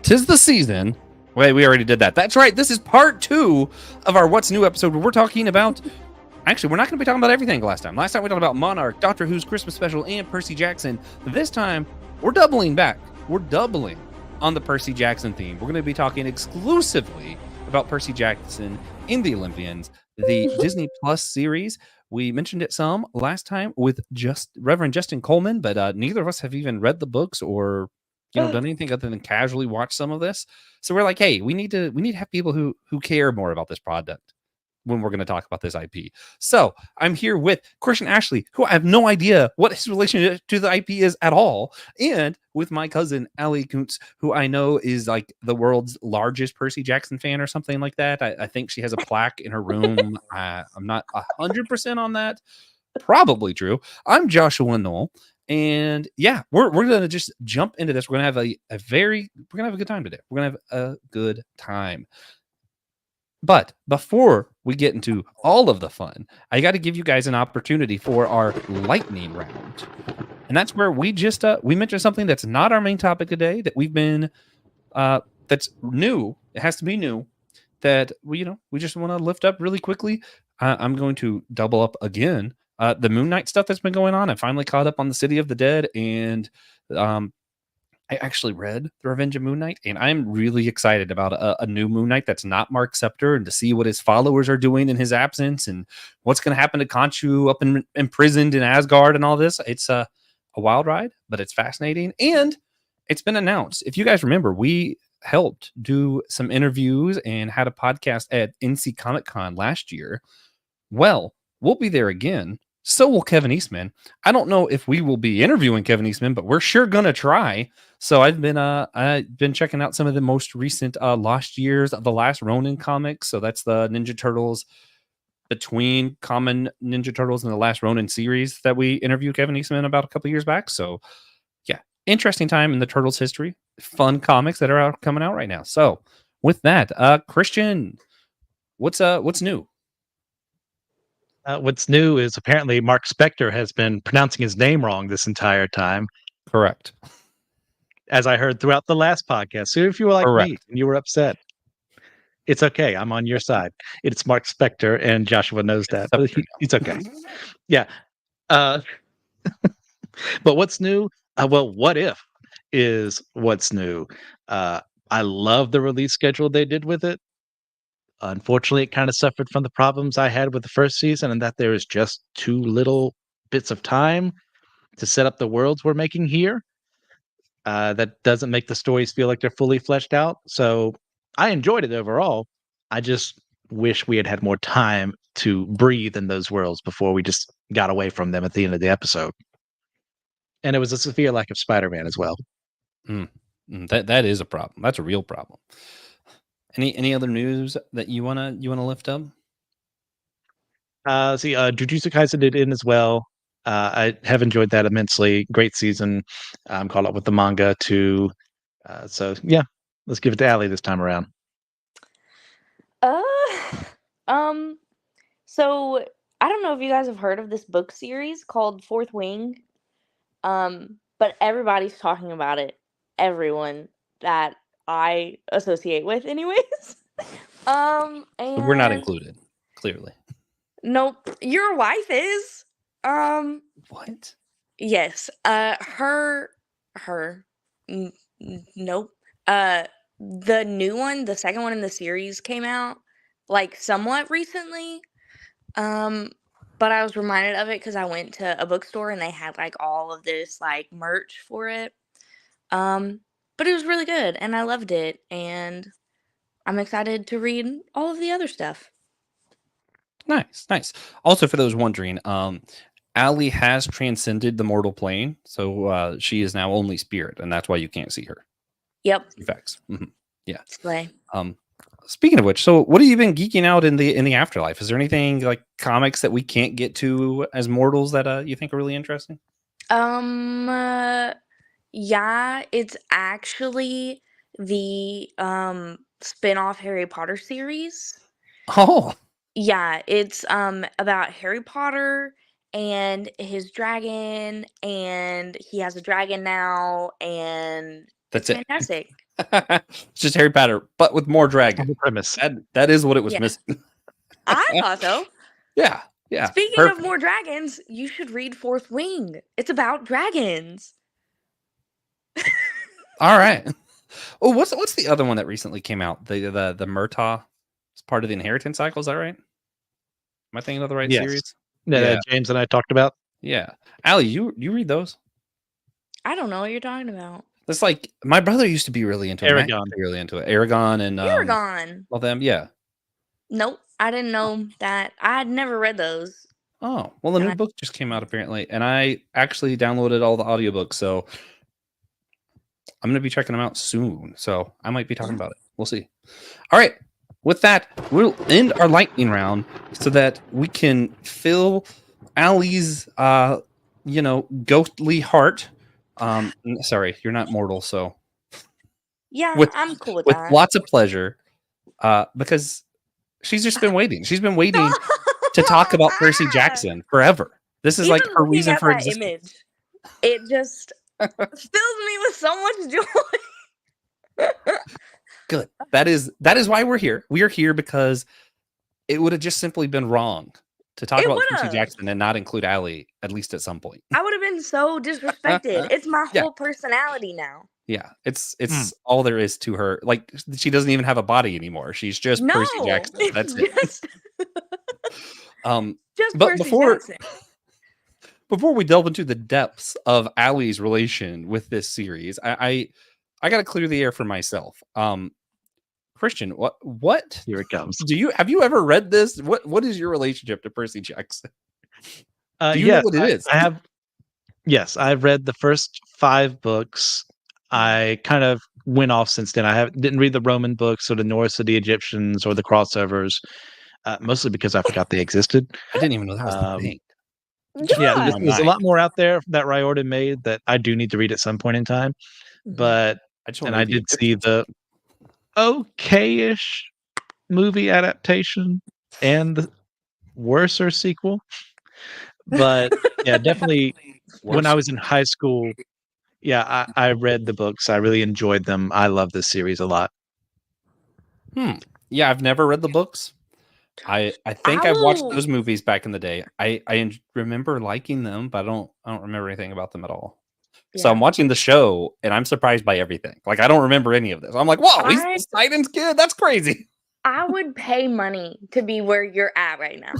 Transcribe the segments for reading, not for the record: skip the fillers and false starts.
'Tis the season. Wait, we already did that. That's right. This is part 2 of our What's New episode where we're talking about... Actually, we're not going to be talking about everything last time. Last time we talked about Monarch, Doctor Who's Christmas special, and Percy Jackson. This time, we're doubling back. We're doubling on the Percy Jackson theme. We're going to be talking exclusively about Percy Jackson in the Olympians, the Disney Plus series. We mentioned it some last time with Reverend Justin Coleman, but neither of us have even read the books or done anything other than casually watch some of this. So we're like, hey, we need to have people who care more about this product when we're going to talk about this IP. So I'm here with Christian Ashley, who I have no idea what his relationship to the IP is at all, and with my cousin Allie Kuntz, who I know is like the world's largest Percy Jackson fan or something like that. I think she has a plaque in her room. I'm not 100% on that. Probably true. I'm Joshua Noel. And yeah, we're gonna just jump into this. We're gonna have we're gonna have a good time today. We're gonna have a good time. But before we get into all of the fun, I got to give you guys an opportunity for our lightning round. And that's where we just we mentioned something that's not our main topic today, that we've been that's new. It has to be new, that we just want to lift up really quickly. I'm going to double up again. The Moon Knight stuff that's been going on. I finally caught up on the City of the Dead, and I actually read The Revenge of Moon Knight, and I'm really excited about a new Moon Knight that's not Mark Scepter, and to see what his followers are doing in his absence and what's going to happen to Khonshu up imprisoned in Asgard and all this. It's a wild ride, but it's fascinating, and it's been announced. If you guys remember, we helped do some interviews and had a podcast at NC Comic Con last year. Well, we'll be there again. So will Kevin Eastman. I don't know if we will be interviewing Kevin Eastman, but we're sure gonna try. So I've been checking out some of the most recent Lost Years of the Last Ronin comics. So that's the Ninja Turtles between Common Ninja Turtles and the Last Ronin series that we interviewed Kevin Eastman about a couple years back. So yeah, interesting time in the Turtles history. Fun comics that are coming out right now. So with that, Christian, what's new? What's new is apparently Mark Spector has been pronouncing his name wrong this entire time. Correct. As I heard throughout the last podcast. So if you were like me and you were upset, it's okay. I'm on your side. It's Mark Spector, and Joshua knows that. But it's okay. Yeah. But what's new? Well, What If is what's new. I love the release schedule they did with it. Unfortunately, it kind of suffered from the problems I had with the first season, and that there is just too little bits of time to set up the worlds we're making here. That doesn't make the stories feel like they're fully fleshed out. So I enjoyed it overall. I just wish we had had more time to breathe in those worlds before we just got away from them at the end of the episode. And it was a severe lack of Spider-Man as well. That is a problem. That's a real problem. Any other news that you wanna lift up? Jujutsu Kaisen did in as well. I have enjoyed that immensely. Great season. I'm caught up with the manga too. So yeah, let's give it to Allie this time around. So I don't know if you guys have heard of this book series called Fourth Wing. But everybody's talking about it. Everyone that I associate with, anyways. And we're not included, clearly. Nope. Your wife is. What? Yes. Nope. The new one, the second one in the series came out like somewhat recently. But I was reminded of it because I went to a bookstore and they had like all of this like merch for it. But it was really good and I loved it, and I'm excited to read all of the other stuff. Nice. Also, for those wondering, Allie has transcended the mortal plane, so she is now only spirit, and that's why you can't see her. Yep. Facts. Mm-hmm. Yeah. Slay. Speaking of which, so what have you been geeking out in the afterlife? Is there anything like comics that we can't get to as mortals that you think are really interesting? Yeah, it's actually the spin-off Harry Potter series. Oh. Yeah, it's about Harry Potter and his dragon, and he has a dragon now, and that's it's fantastic. It's just Harry Potter, but with more dragon. The premise. That is what it was Yeah. missing. I thought so. Yeah. Speaking Perfect. of more dragons, you should read Fourth Wing. It's about dragons. All right. Oh, what's the other one that recently came out? The Murtaugh. It's part of the inheritance cycle. Is that right? Am I thinking of the right Yes. series? That James and I talked about. Yeah. Allie, you read those? I don't know what you're talking about. That's like my brother used to be really into it. Matt Aragon. used to be really into it. Aragon and Aragon. all them. Yeah. Nope, I didn't know that. I had never read those. Oh, well, the new book just came out apparently, and I actually downloaded all the audiobooks, so I'm going to be checking them out soon. So I might be talking about it. We'll see. All right. With that, we'll end our lightning round so that we can fill Allie's, ghostly heart. Sorry, you're not mortal, so Yeah, I'm cool with with that. lots of pleasure, because she's just been waiting. She's been waiting to talk about Percy Jackson forever. This is Even like her looking reason at for that existence. image, it just fills me with so much joy. Good. That is why we're here. We are here because it would have just simply been wrong to talk about Percy Jackson and not include Allie, at least at some point. I would have been so disrespected. It's my whole personality now. Yeah, it's all there is to her. Like, she doesn't even have a body anymore. She's just Percy Jackson. That's it. Just But Percy Jackson. Before we delve into the depths of Allie's relation with this series, I got to clear the air for myself. Christian, what Here it comes. Have you ever read this? What is your relationship to Percy Jackson? Do you know what it is? I have. Yes, I've read the first 5 books. I kind of went off since then. Didn't read the Roman books or the Norse or the Egyptians or the crossovers, mostly because I forgot they existed. I didn't even know that was the thing. Yeah, there's a lot more out there that Riordan made that I do need to read at some point in time. But I did see the okay-ish movie adaptation and the worser sequel. But yeah, definitely when I was in high school, yeah, I read the books. I really enjoyed them. I love this series a lot. Yeah, I've never read the books. I think I've watched those movies back in the day. I remember liking them, but I don't remember anything about them at all. Yeah. So I'm watching the show and I'm surprised by everything. Like, I don't remember any of this. I'm like, whoa, he's Poseidon's kid. That's crazy. I would pay money to be where you're at right now.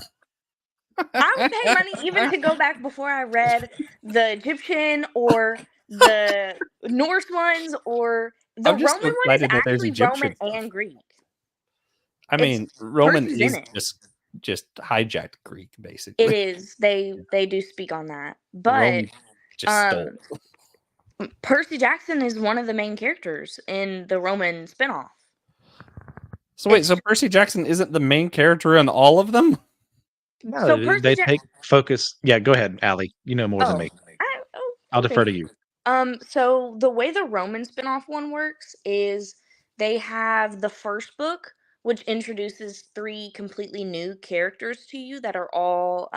I would pay money even to go back before I read the Egyptian or the Norse ones or the Roman one is actually Roman and Greek. I mean, Roman is just hijacked Greek, basically. It is. They do speak on that. But Percy Jackson is one of the main characters in the Roman spinoff. So wait, so Percy Jackson isn't the main character in all of them? No, so they take focus. Yeah, go ahead, Allie. You know more than me. I'll defer to you. So the way the Roman spinoff one works is they have the first book, which introduces 3 completely new characters to you that are all,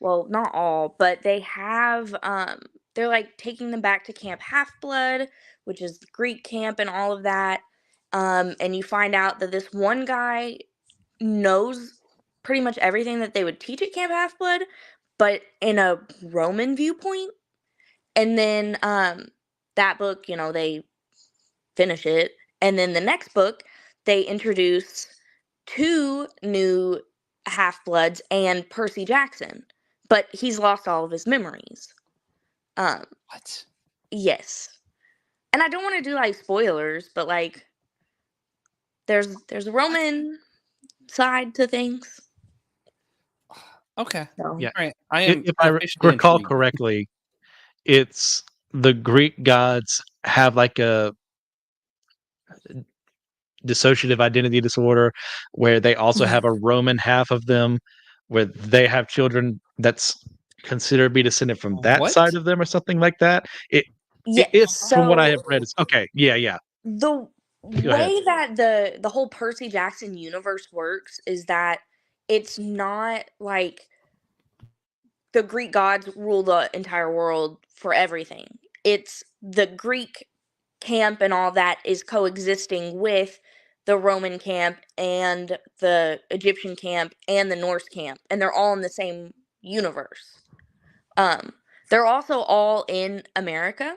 well, not all, but they have, they're like taking them back to Camp Half-Blood, which is the Greek camp and all of that. And you find out that this one guy knows pretty much everything that they would teach at Camp Half-Blood, but in a Roman viewpoint. And then that book, they finish it. And then the next book, they introduce 2 new Half-Bloods and Percy Jackson, but he's lost all of his memories. What? Yes. And I don't want to do like spoilers, but like there's a Roman side to things. Okay. So. Yeah. All right. If I recall correctly, it's the Greek gods have like a dissociative identity disorder where they also have a Roman half of them where they have children that's considered to be descended from that side of them or something like that. It's from what I have read. It's okay. Yeah. The way that the whole Percy Jackson universe works is that it's not like the Greek gods rule the entire world for everything. It's the Greek camp and all that is coexisting with the Roman camp and the Egyptian camp and the Norse camp, and they're all in the same universe. They're also all in America,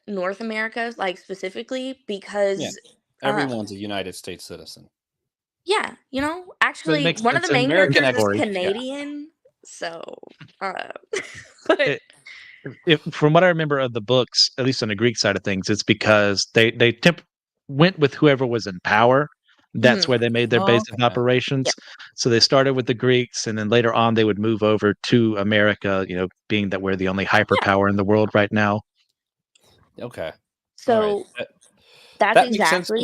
North America, like specifically because everyone's a United States citizen. Yeah, you know, actually, makes one of sense. the main American characters is story, yeah. Canadian, so but From what I remember of the books, at least on the Greek side of things, it's because they went with whoever was in power. That's where they made their base of operations. Yep. So they started with the Greeks, and then later on they would move over to America. You know, being that we're the only hyperpower in the world right now. Okay. so Right. that's That makes sense exactly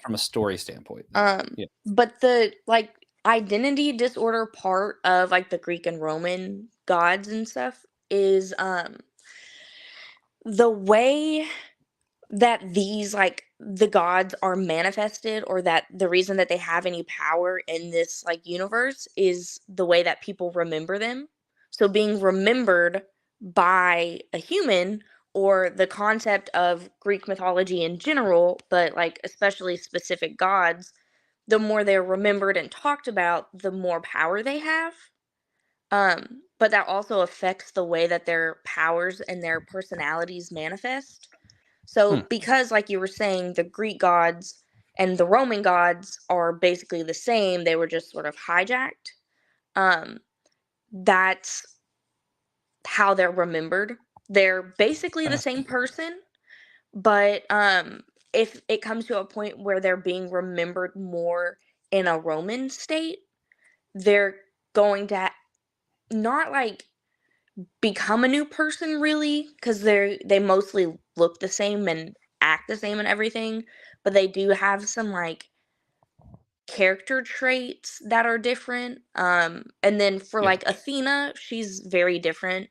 from it. a story standpoint. Yeah. But the like identity disorder part of like the Greek and Roman gods and stuff is the way that these like the gods are manifested, or that the reason that they have any power in this like universe is the way that people remember them. So being remembered by a human, or the concept of Greek mythology in general, but like especially specific gods, the more they're remembered and talked about, the more power they have. But that also affects the way that their powers and their personalities manifest. So, because, like you were saying, the Greek gods and the Roman gods are basically the same, they were just sort of hijacked. That's how they're remembered. They're basically the same person, but if it comes to a point where they're being remembered more in a Roman state, they're going to not like become a new person really, because they mostly look the same and act the same and everything, but they do have some like character traits that are different. And then for like Athena, she's very different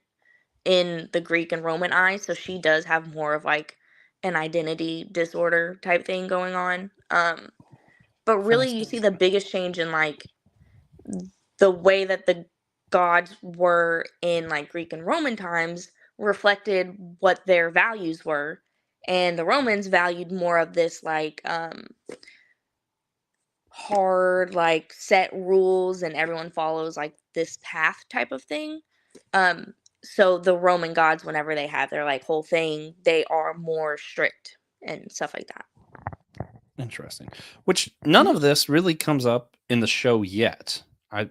in the Greek and Roman eye, so she does have more of like an identity disorder type thing going on. But really you see the biggest change in like the way that the gods were in like Greek and Roman times reflected what their values were, and the Romans valued more of this like hard like set rules and everyone follows like this path type of thing. So the Roman gods, whenever they have their like whole thing, they are more strict and stuff like that. Interesting. Which none of this really comes up in the show yet. I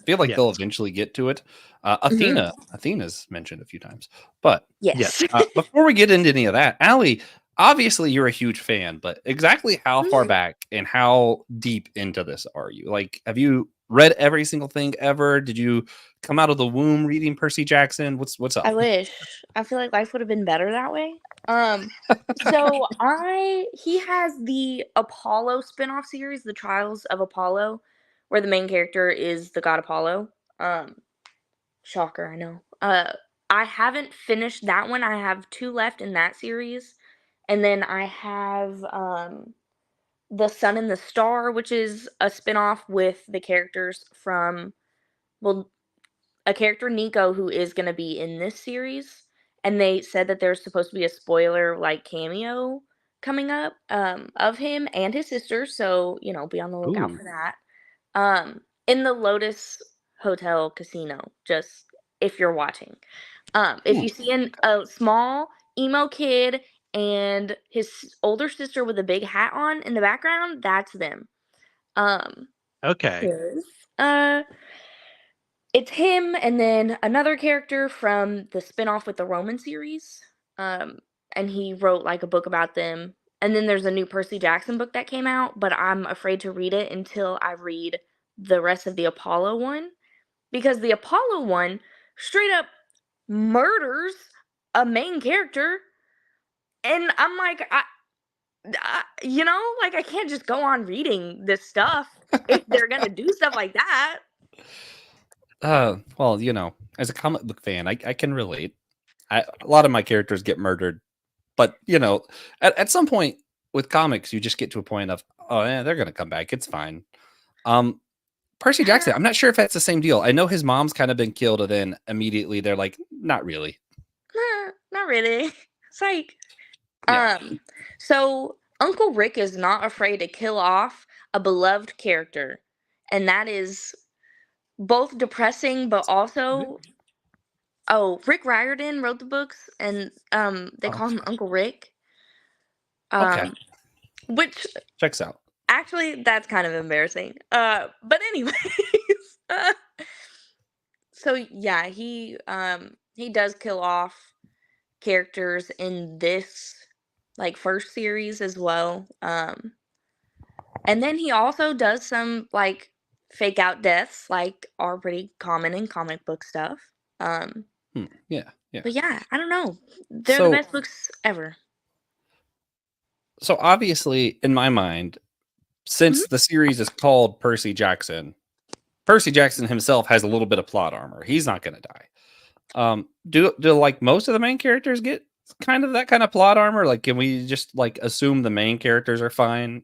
feel like they'll eventually get to it. Athena's mentioned a few times, but yes. Before we get into any of that, Allie, obviously you're a huge fan, but exactly how far back and how deep into this are you? Like, have you read every single thing ever? Did you come out of the womb reading Percy Jackson? What's up? I wish. I feel like life would have been better that way. So he has the Apollo spinoff series, The Trials of Apollo, where the main character is the god Apollo. Shocker, I know. I haven't finished that one. I have 2 left in that series. And then I have The Sun and the Star, which is a spinoff with the characters from, well, a character Nico who is going to be in this series, and they said that there's supposed to be a spoiler like cameo coming up of him and his sister, so you know, be on the lookout for that. In the Lotus Hotel Casino, just if you're watching, if you see a small emo kid and his older sister with a big hat on in the background, that's them. Okay. It's him, and then another character from the spinoff with the Roman series. And he wrote like a book about them. And then there's a new Percy Jackson book that came out, but I'm afraid to read it until I read the rest of the Apollo one. Because the Apollo one straight up murders a main character. And I'm like, you know, like I can't just go on reading this stuff if they're going to do stuff like that. Well, you know, as a comic book fan, I can relate. A lot of my characters get murdered, but you know, at some point with comics, you just get to a point of, oh yeah, they're gonna come back. It's fine. Percy Jackson, I'm not sure if that's the same deal. I know his mom's kind of been killed, and then immediately they're like, not really. Not really. It's like Yeah. So Uncle Rick is not afraid to kill off a beloved character, and that is both depressing but also. Oh, Rick Riordan wrote the books, and they call him Uncle Rick. Okay. Which Checks out. actually that's kind of embarrassing. But anyways, so yeah, he does kill off characters in this like first series as well. And then he also does some like fake out deaths, like are pretty common in comic book stuff. Yeah. But yeah, I don't know. They're the So, best books ever. so obviously, in my mind, since the series is called Percy Jackson himself has a little bit of plot armor. He's not going to die. Do like most of the main characters get kind of that kind of plot armor? Like, can we just like assume the main characters are fine,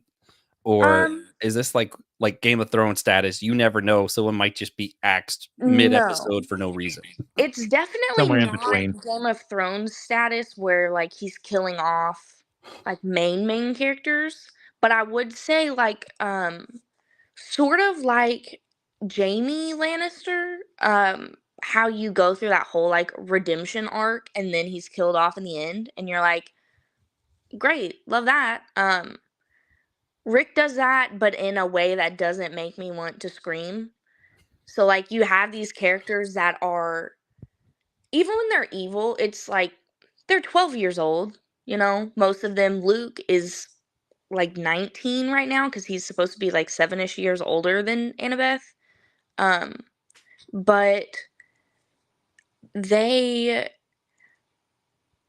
or is this like Game of Thrones status? You never know. Someone might just be axed mid episode for no reason. It's definitely Somewhere in not between. Game of Thrones status where like he's killing off like main characters, but I would say like sort of like Jamie Lannister, how you go through that whole like redemption arc and then he's killed off in the end and you're like, great, love that. Rick does that, but in a way that doesn't make me want to scream. So like you have these characters that are, even when they're evil, it's like they're 12 years old, you know, most of them. Luke is like 19 right now because he's supposed to be like 7-ish years older than Annabeth. But they,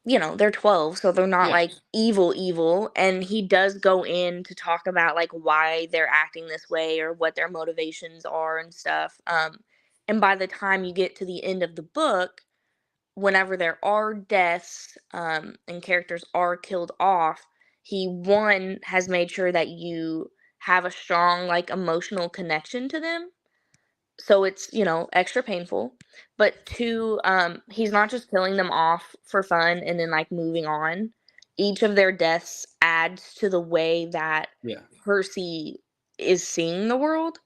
you know, they're 12, so they're not like evil. And he does go in to talk about like why they're acting this way or what their motivations are and stuff. And by the time you get to the end of the book, whenever there are deaths and characters are killed off, he has made sure that you have a strong like emotional connection to them. So it's, you know, extra painful. But two, he's not just killing them off for fun and then like moving on. Each of their deaths adds to the way that Percy is seeing the world,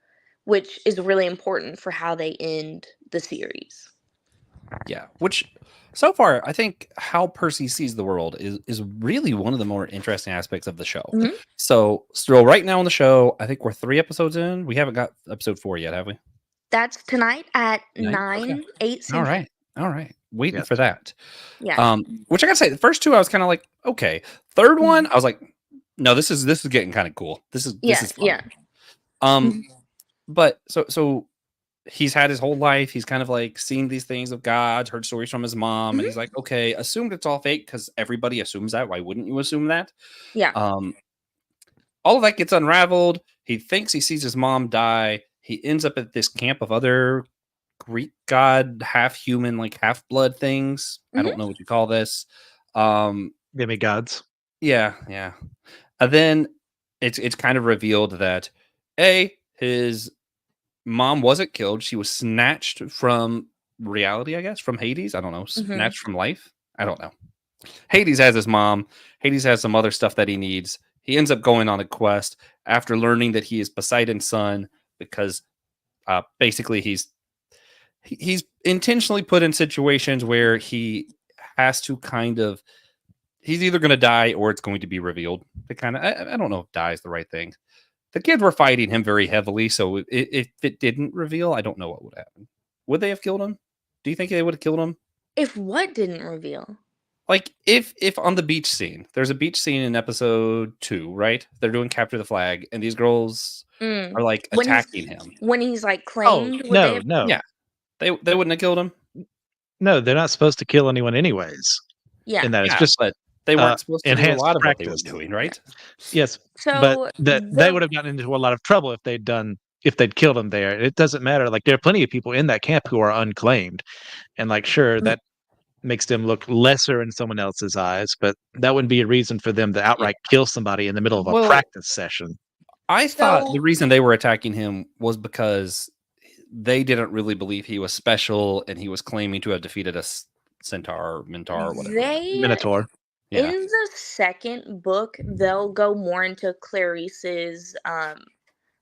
which is really important for how they end the series. Yeah, which so far I think how Percy sees the world is really one of the more interesting aspects of the show. So still right now on the show, I think we're 3 episodes in. We haven't got episode 4 yet, have we? That's tonight at 9, 8 Central. All right. Waiting for that. Yeah. Which I gotta say, the first 2 I was kind of like, okay. Third one, I was like, no, this is getting kind of cool. This is fun. Yeah. But so he's had his whole life. He's kind of like seen these things of God, heard stories from his mom, and he's like, okay, assumed it's all fake because everybody assumes that. Why wouldn't you assume that? Yeah. All of that gets unraveled. He thinks he sees his mom die. He ends up at this camp of other Greek god, half human, like half blood things. I don't know what you call this. Demigods. Yeah. And then it's kind of revealed that his mom wasn't killed. She was snatched from reality, I guess, from Hades. I don't know. Snatched from life. I don't know. Hades has his mom. Hades has some other stuff that he needs. He ends up going on a quest after learning that he is Poseidon's son because basically he's intentionally put in situations where he has to he's either going to die or it's going to be revealed. I don't know if die is the right thing. The kids were fighting him very heavily, so if it didn't reveal, I don't know what would happen. Would they have killed him? Do you think they would have killed him? If what didn't reveal? Like, if on the beach scene, there's a beach scene in episode 2, right? They're doing Capture the Flag, and these girls are, like, attacking him. When he's, like, claimed? No. Yeah. They wouldn't have killed him? No, they're not supposed to kill anyone anyways. Yeah. And that it's just... But they weren't supposed to do a lot of practice. what they were doing, right? Yes. So but they would have gotten into a lot of trouble if they'd killed them there. It doesn't matter. Like, there are plenty of people in that camp who are unclaimed. And, like, sure, that makes them look lesser in someone else's eyes, but that wouldn't be a reason for them to outright kill somebody in the middle of a practice session. I thought the reason they were attacking him was because they didn't really believe he was special and he was claiming to have defeated a centaur, Minotaur, whatever. Minotaur. Yeah. In the second book, they'll go more into Clarice's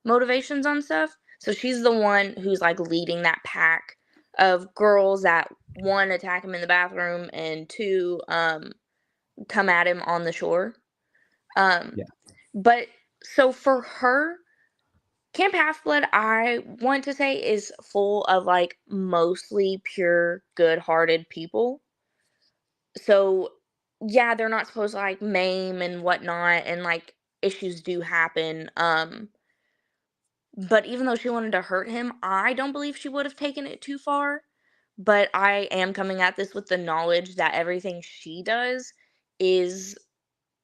motivations on stuff. So she's the one who's like leading that pack of girls that, one, attack him in the bathroom, and two, come at him on the shore. But so for her, Camp Half-Blood, I want to say, is full of like mostly pure, good-hearted people. So yeah, they're not supposed to like maim and whatnot, and like issues do happen. But even though she wanted to hurt him, I don't believe she would have taken it too far. But I am coming at this with the knowledge that everything she does is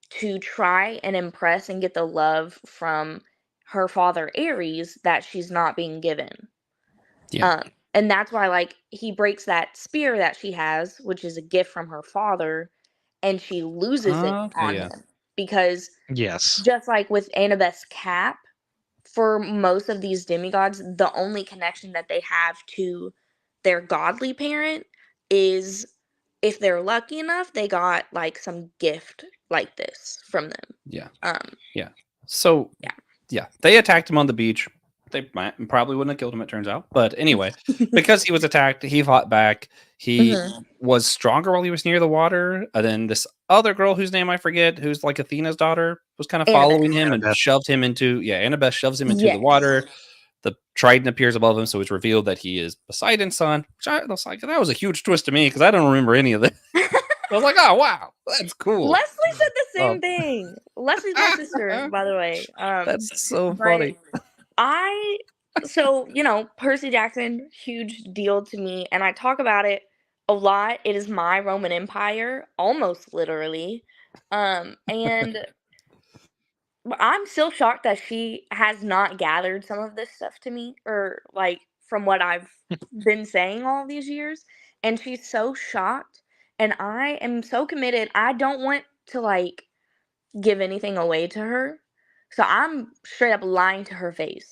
to try and impress and get the love from her father Ares that she's not being given. Yeah. And that's why, like, he breaks that spear that she has, which is a gift from her father, and she loses it on him. Because Yes. just like with Annabeth's cap, for most of these demigods, the only connection that they have to their godly parent is if they're lucky enough, they got like some gift like this from them. Yeah. So yeah, they attacked him on the beach. They probably wouldn't have killed him, it turns out. But anyway, because he was attacked, he fought back. He was stronger while he was near the water. And then this other girl, whose name I forget, who's like Athena's daughter, was kind of following him and shoved him into, Annabeth shoves him into the water. The trident appears above him, so it's revealed that he is Poseidon's son. Which I was like, that was a huge twist to me because I don't remember any of this. I was like, oh, wow, that's cool. Leslie said the same thing. Leslie's my sister, by the way. That's so funny. So, Percy Jackson, huge deal to me, and I talk about it a lot. It is my Roman Empire, almost literally. And I'm still shocked that she has not gathered some of this stuff to me, or like from what I've been saying all these years. And she's so shocked, and I am so committed. I don't want to like give anything away to her, so I'm straight up lying to her face.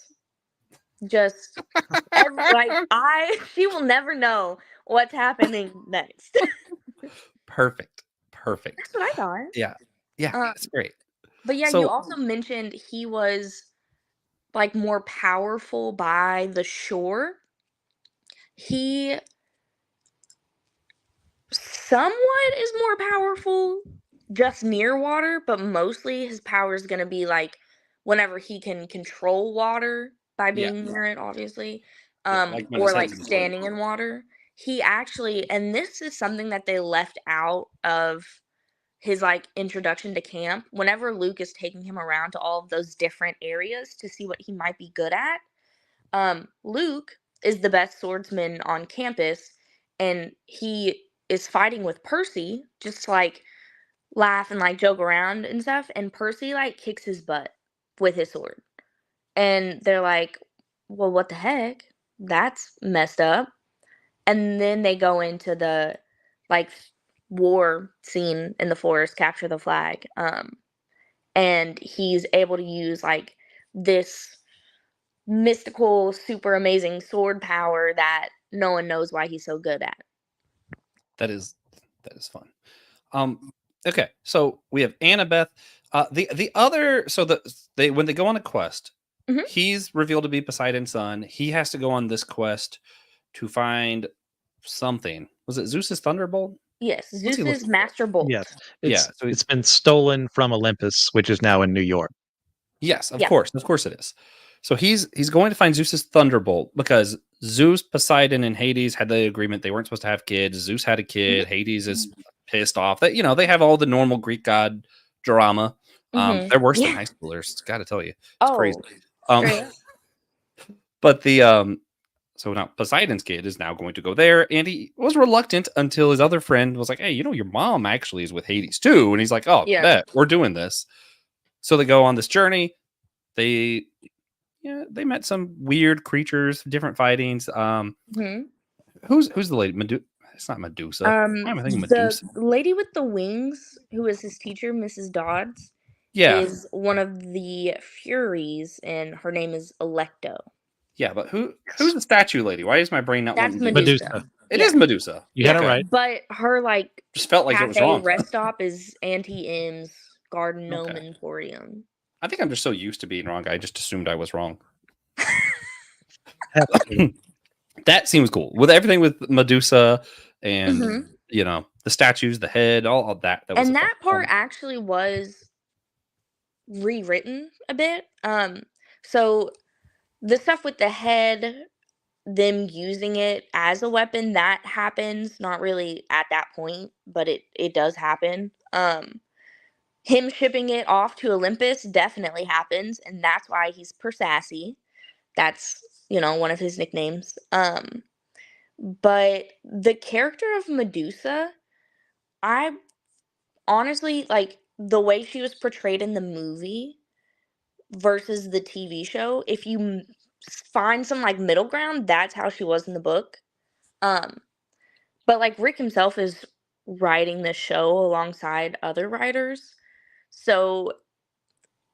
Just she will never know what's happening next. Perfect. That's what I thought. Yeah, that's great. But yeah, you also mentioned he was like more powerful by the shore. He somewhat is more powerful just near water, but mostly his power is going to be like whenever he can control water by being near it, obviously, or like standing in water. He actually, and this is something that they left out of his like introduction to camp, whenever Luke is taking him around to all of those different areas to see what he might be good at. Luke is the best swordsman on campus, and he is fighting with Percy just to like laugh and like joke around and stuff, and Percy like kicks his butt with his sword, and they're like, well, what the heck, that's messed up. And then they go into the like war scene in the forest, capture the flag, and he's able to use like this mystical, super amazing sword power that no one knows why he's so good at. That is fun. Okay, so we have Annabeth. The other, so when they go on a quest, he's revealed to be Poseidon's son. He has to go on this quest to find something. Was it Zeus's thunderbolt? Yes, Zeus's master bolt. Yes, so it's been stolen from Olympus, which is now in New York. Yes, of course it is. So he's going to find Zeus's thunderbolt because Zeus, Poseidon, and Hades had the agreement they weren't supposed to have kids. Zeus had a kid. Hades is pissed off that they have all the normal Greek god drama. They're worse than high schoolers. Got to tell you, it's crazy. But so now Poseidon's kid is now going to go there, and he was reluctant until his other friend was like, "Hey, your mom actually is with Hades too," and he's like, "Oh, bet we're doing this." So they go on this journey. They met some weird creatures, different fightings. Who's the lady? It's not Medusa. Why am I thinking Medusa? The lady with the wings, who is his teacher, Mrs. Dodds, is one of the Furies, and her name is Alecto. Yeah, but who's the statue lady? Why is my brain not? That's Medusa. It is Medusa. You got it right. But her like just felt like it was cafe wrong. rest stop is Auntie M's Garden Gnome Emporium. I think I'm just so used to being wrong. I just assumed I was wrong. That seems cool. With everything with Medusa and you know the statues, the head, all of that. That was and that part actually was rewritten a bit. So the stuff with the head, them using it as a weapon, that happens. Not really at that point, but it does happen. Him shipping it off to Olympus definitely happens, and that's why he's Persassy. That's, you know, one of his nicknames. But the character of Medusa, I honestly like the way she was portrayed in the movie versus the TV show. If you find some like middle ground, that's how she was in the book. But like Rick himself is writing the show alongside other writers. So,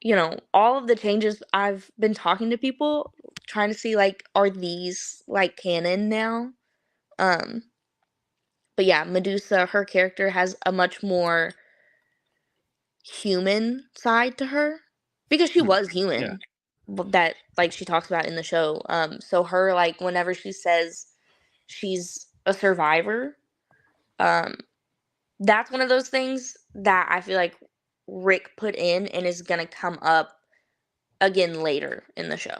you know, all of the changes, I've been talking to people trying to see like, are these like canon now? But yeah, Medusa, her character has a much more human side to her because she was human. That like she talks about in the show. So her like whenever she says she's a survivor, that's one of those things that I feel like Rick put in and is gonna come up again later in the show.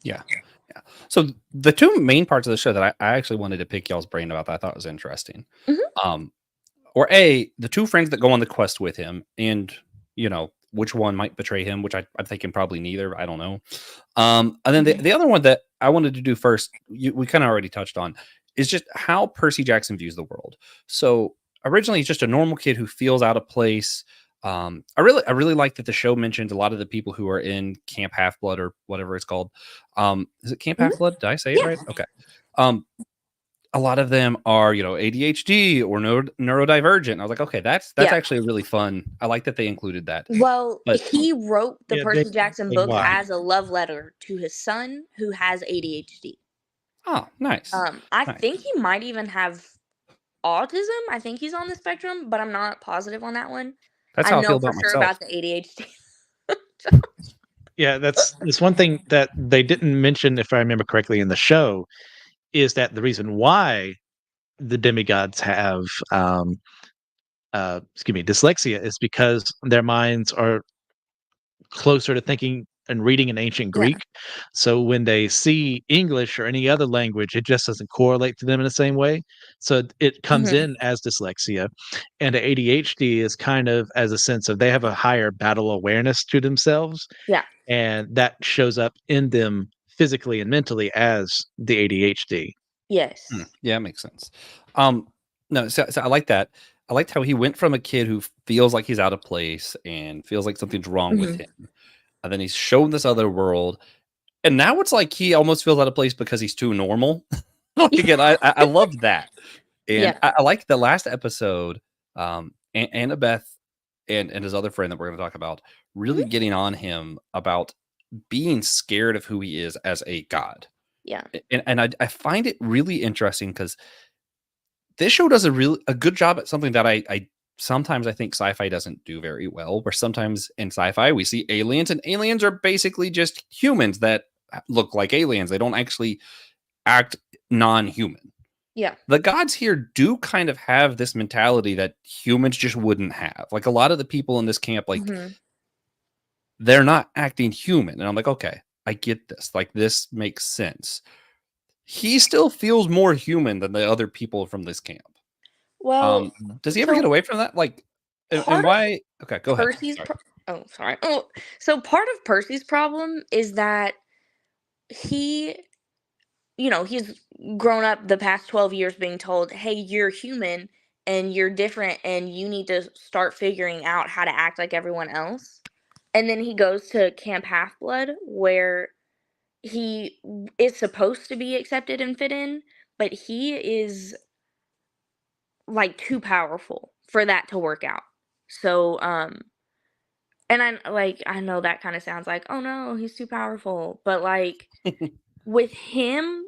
Yeah. So the two main parts of the show that I actually wanted to pick y'all's brain about that I thought was interesting. Or A, the two friends that go on the quest with him, and you know, which one might betray him, which I'm thinking probably neither. I don't know. And then the other one that I wanted to do first, we kind of already touched on, is just how Percy Jackson views the world. So originally, he's just a normal kid who feels out of place. I really like that the show mentioned a lot of the people who are in Camp Half-Blood or whatever it's called. Is it Camp Half-Blood? Did I say it right? Okay. A lot of them are, you know, ADHD or neurodivergent. And I was like, okay, that's actually really fun. I like that they included that. Well, he wrote the Percy Jackson book as a love letter to his son who has ADHD. Oh, nice. I think he might even have autism. I think he's on the spectrum, but I'm not positive on that one. That's how I feel about myself. About the ADHD. Yeah, that's one thing that they didn't mention, if I remember correctly, in the show, is that the reason why the demigods have dyslexia is because their minds are closer to thinking and reading in ancient Greek. So when they see English or any other language, it just doesn't correlate to them in the same way. So it comes in as dyslexia. And ADHD is kind of as a sense of they have a higher battle awareness to themselves. Yeah. And that shows up in them physically and mentally as the ADHD. Yes. Yeah, it makes sense. No, so I like that. I liked how he went from a kid who feels like he's out of place and feels like something's wrong with him. And then he's shown this other world. And now it's like he almost feels out of place because he's too normal. Again, I love that. And I like the last episode, Annabeth and his other friend that we're going to talk about really getting on him about being scared of who he is as a god. Yeah. And I find it really interesting because this show does a good job at something that I sometimes I think sci-fi doesn't do very well, where sometimes in sci-fi we see aliens, and aliens are basically just humans that look like aliens. They don't actually act non-human. Yeah. The gods here do kind of have this mentality that humans just wouldn't have. Like a lot of the people in this camp, like they're not acting human. And I'm like, okay, I get this. Like this makes sense. He still feels more human than the other people from this camp. Well, does he ever get away from that? Like, and why? Okay, go ahead. Sorry. So part of Percy's problem is that he, you know, he's grown up the past 12 years being told, hey, you're human and you're different and you need to start figuring out how to act like everyone else. And then he goes to Camp Half-Blood where he is supposed to be accepted and fit in, but he is like too powerful for that to work out. So, and I know that kind of sounds like, oh no, he's too powerful, but like with him,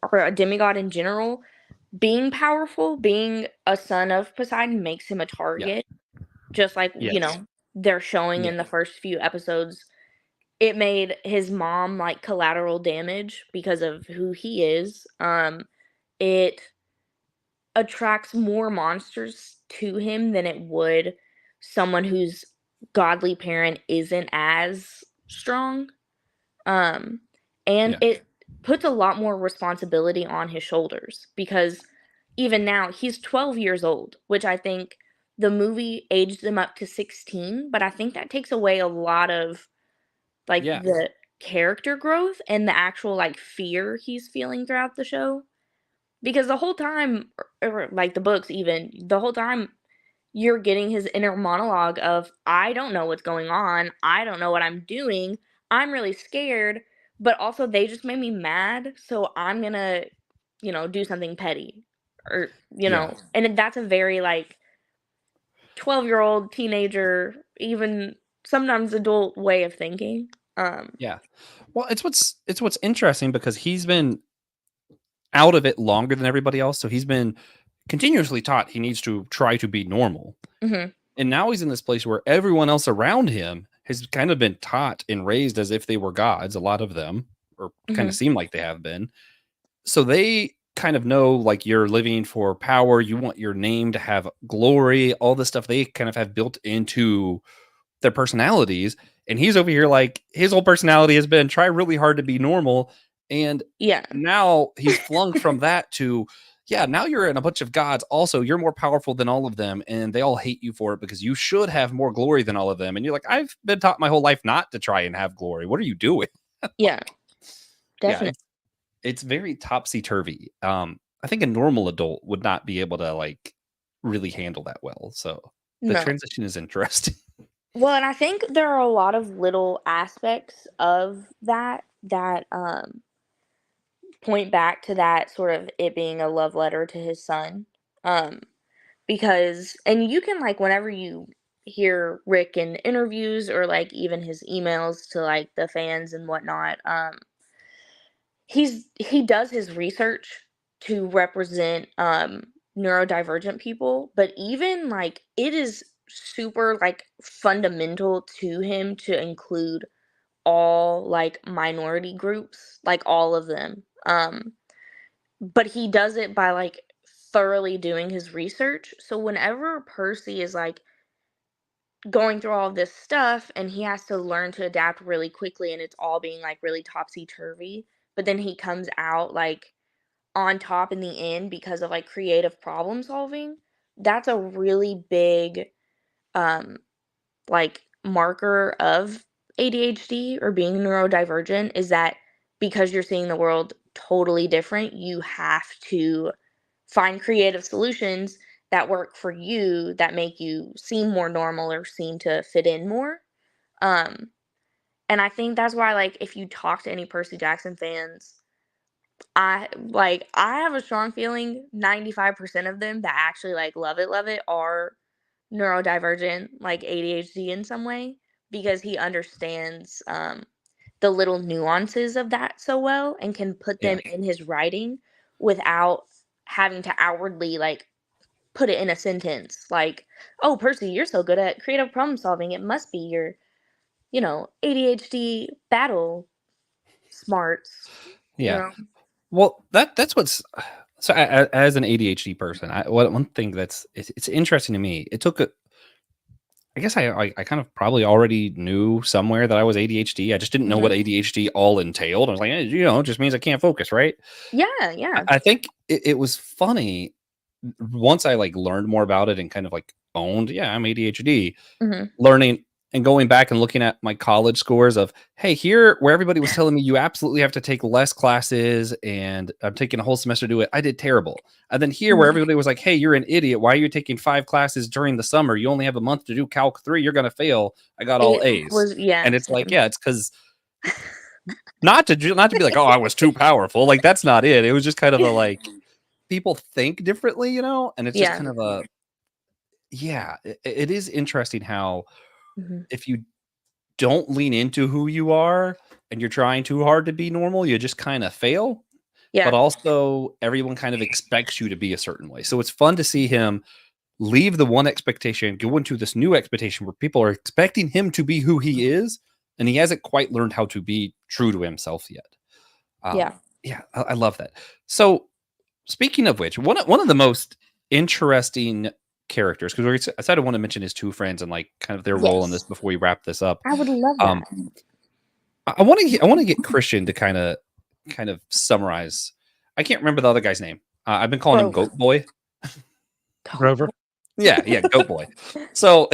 or a demigod in general, being powerful, being a son of Poseidon makes him a target. Just like, Yes. they're showing Yeah. in the first few episodes. It made his mom like collateral damage because of who he is. It attracts more monsters to him than it would someone whose godly parent isn't as strong. And Yeah. it puts a lot more responsibility on his shoulders because even now he's 12 years old, which I think the movie aged him up to 16, but I think that takes away a lot of like Yeah. the character growth and the actual like fear he's feeling throughout the show. Because the whole time, or like the books even, the whole time you're getting his inner monologue of, I don't know what's going on. I don't know what I'm doing. I'm really scared, but also they just made me mad. So I'm going to, do something petty or, Yeah. and that's a very like 12-year-old teenager, even sometimes adult way of thinking. Yeah. Well, it's what's interesting because he's been out of it longer than everybody else. So he's been continuously taught he needs to try to be normal. Mhm. And now he's in this place where everyone else around him has kind of been taught and raised as if they were gods, a lot of them, or kind of Mhm. seem like they have been. So they kind of know like you're living for power, you want your name to have glory, all this stuff they kind of have built into their personalities. And he's over here like his whole personality has been try really hard to be normal. And Yeah. now he's flung from that to, yeah, now you're in a bunch of gods. Also, you're more powerful than all of them, and they all hate you for it because you should have more glory than all of them. And you're like, I've been taught my whole life not to try and have glory. What are you doing? Yeah. Yeah, Definitely. it's very topsy turvy. I think a normal adult would not be able to like really handle that well. So the No. transition is interesting. Well, and I think there are a lot of little aspects of that point back to that sort of it being a love letter to his son. Um, because and you can like whenever you hear Rick in interviews or like even his emails to like the fans and whatnot, he does his research to represent neurodivergent people, but even like it is super like fundamental to him to include all like minority groups, like all of them. But he does it by like thoroughly doing his research. So whenever Percy is like going through all of this stuff and he has to learn to adapt really quickly and it's all being like really topsy turvy, but then he comes out like on top in the end because of like creative problem solving, that's a really big um like marker of ADHD or being neurodivergent is that because you're seeing the world totally different, you have to find creative solutions that work for you that make you seem more normal or seem to fit in more. Um, and I think that's why, like, if you talk to any Percy Jackson fans, I have a strong feeling 95% of them that actually like love it are neurodivergent, like ADHD in some way, because he understands the little nuances of that so well and can put Yeah. them in his writing without having to outwardly like put it in a sentence like, oh, Percy, you're so good at creative problem solving, it must be your ADHD battle smarts, you Yeah. know. Well, that's what's so as an ADHD person, one thing it's interesting to me. It took I guess I kind of probably already knew somewhere that I was ADHD. I just didn't know what Mhm. ADHD all entailed. I was like, it just means I can't focus, right? Yeah, I, yeah. I think it was funny once I like learned more about it and kind of like owned, yeah, I'm ADHD, Mhm. learning and going back and looking at my college scores of, hey, here where everybody was telling me you absolutely have to take less classes and I'm taking a whole semester to do it, I did terrible. And then here where Mhm. everybody was like, hey, you're an idiot. Why are you taking 5 classes during the summer? You only have a month to do Calc 3. You're going to fail. I got all It A's. was yeah, And it's like, same. yeah, it's because not to be like, oh, I was too powerful. Like that's not it. It was just kind of a like people think differently, and it's just Yeah. kind of a yeah. It is interesting how Mhm. if you don't lean into who you are and you're trying too hard to be normal, you just kind of fail. but also everyone kind of expects you to be a certain way. So it's fun to see him leave the one expectation, go into this new expectation where people are expecting him to be who he is, and he hasn't quite learned how to be true to himself yet. Yeah, I love that. So speaking of which, one of the most interesting characters, because I said I want to mention his two friends and like kind of their role in this before we wrap this up. I would love that. I want to get Christian to kind of summarize. I can't remember the other guy's name. I've been calling him Goat Boy. Grover. Yeah, Goat Boy. So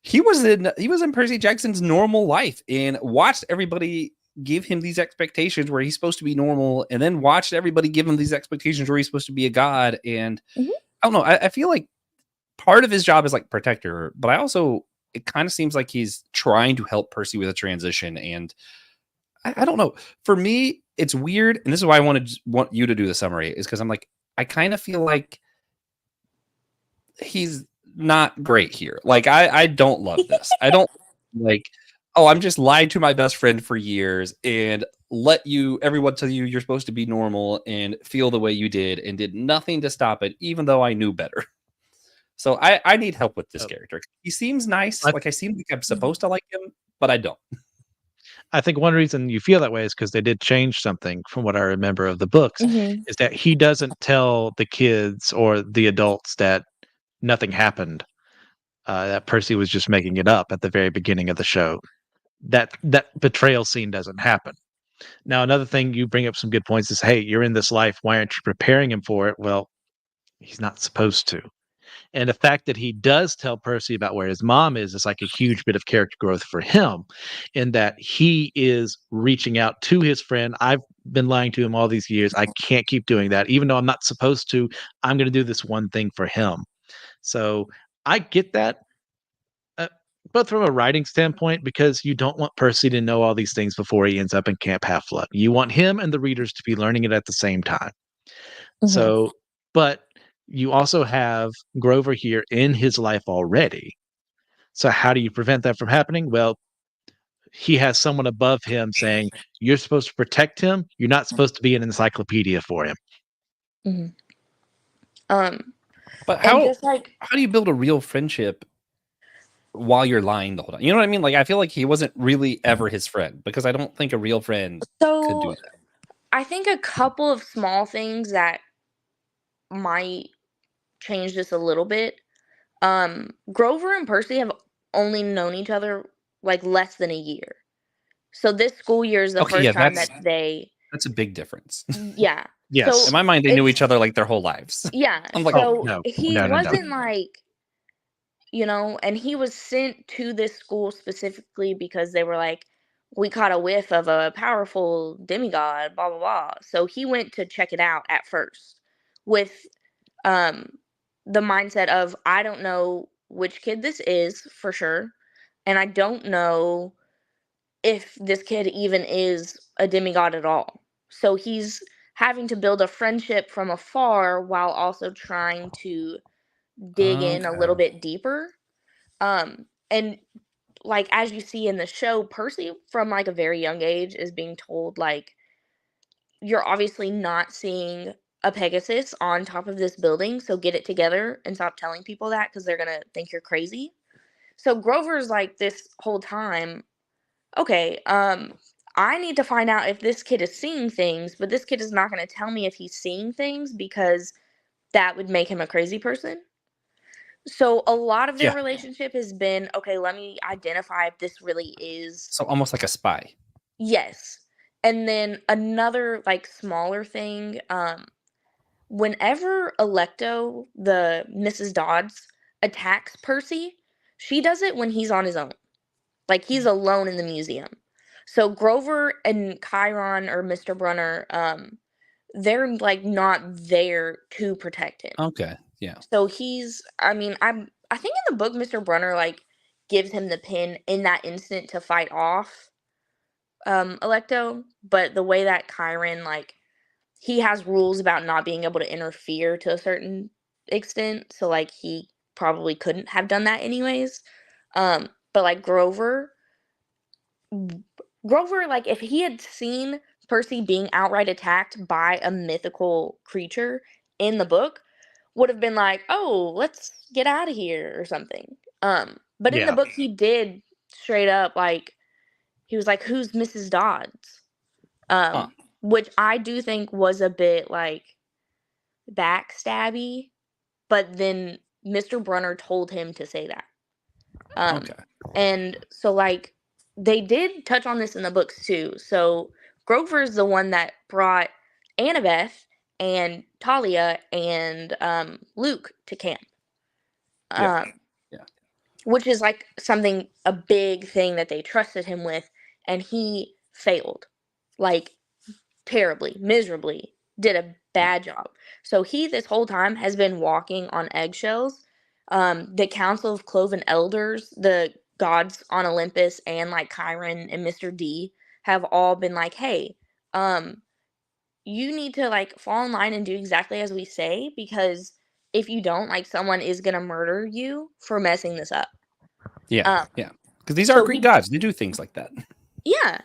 he was in Percy Jackson's normal life and watched everybody give him these expectations where he's supposed to be normal, and then watched everybody give him these expectations where he's supposed to be a god. And I don't know. I feel like part of his job is like protector, but it kind of seems like he's trying to help Percy with a transition. And I don't know. For me, it's weird. And this is why I want you to do the summary, is because I'm like, I kind of feel like he's not great here. Like, I don't love this. I don't like, oh, I'm just lied to my best friend for years and let everyone tell you you're supposed to be normal and feel the way you did and did nothing to stop it, even though I knew better. So I need help with this character. He seems nice. I seem like I'm supposed to like him, but I don't. I think one reason you feel that way is because they did change something from what I remember of the books, is that he doesn't tell the kids or the adults that nothing happened, that Percy was just making it up at the very beginning of the show. That betrayal scene doesn't happen. Now, another thing, you bring up some good points, is, hey, you're in this life. Why aren't you preparing him for it? Well, he's not supposed to. And the fact that he does tell Percy about where his mom is like a huge bit of character growth for him, in that he is reaching out to his friend. I've been lying to him all these years. I can't keep doing that. Even though I'm not supposed to, I'm going to do this one thing for him. So I get that, both from a writing standpoint, because you don't want Percy to know all these things before he ends up in Camp Half-Blood. You want him and the readers to be learning it at the same time. So, but you also have Grover here in his life already. So how do you prevent that from happening? Well, he has someone above him saying, you're supposed to protect him. You're not supposed to be an encyclopedia for him. But how do you build a real friendship while you're lying the whole time? You know what I mean? Like, I feel like he wasn't really ever his friend, because I don't think a real friend could do that. I think a couple of small things that might change this a little bit. Grover and Percy have only known each other like less than a year. So this school year is the first time that that's a big difference. Yeah. Yes. So in my mind, they knew each other like their whole lives. Yeah. I'm like, he wasn't like, and he was sent to this school specifically because they were like, we caught a whiff of a powerful demigod, blah, blah, blah. So he went to check it out at first with the mindset of, I don't know which kid this is for sure. And I don't know if this kid even is a demigod at all. So he's having to build a friendship from afar while also trying to dig in a little bit deeper. And like, as you see in the show, Percy from like a very young age is being told, like, you're obviously not seeing a Pegasus on top of this building, so get it together and stop telling people that, because they're gonna think you're crazy. So Grover's like, this whole time, okay, I need to find out if this kid is seeing things, but this kid is not going to tell me if he's seeing things, because that would make him a crazy person. So a lot of their relationship has been, okay, let me identify if this really is. So almost like a spy. Yes. And then another like smaller thing, whenever Electo, the Mrs. Dodds, attacks Percy, she does it when he's on his own. Like, he's alone in the museum. So Grover and Chiron, or Mr. Brunner, they're like not there to protect him. Okay, yeah. So I think in the book, Mr. Brunner like gives him the pin in that instant to fight off Electo, but the way that Chiron, like, he has rules about not being able to interfere to a certain extent, so like he probably couldn't have done that anyways. But like Grover, like, if he had seen Percy being outright attacked by a mythical creature in the book would have been like, oh, let's get out of here or something. But in the Yeah. book, he did straight up, like, he was like, who's Mrs. Dodds? Which I do think was a bit, like, backstabby, but then Mr. Brunner told him to say that. Okay. And so, like, they did touch on this in the books too. So Grover's the one that brought Annabeth and Talia and Luke to camp. Yeah. Which is like something, a big thing that they trusted him with, and he failed. Like, terribly, miserably, did a bad job. So he, this whole time, has been walking on eggshells. The Council of Cloven Elders, the gods on Olympus, and like Chiron and Mr. D have all been like, hey, you need to like fall in line and do exactly as we say, because if you don't, like, someone is gonna murder you for messing this up. Yeah. Because these are Greek gods. They do things like that. Yeah,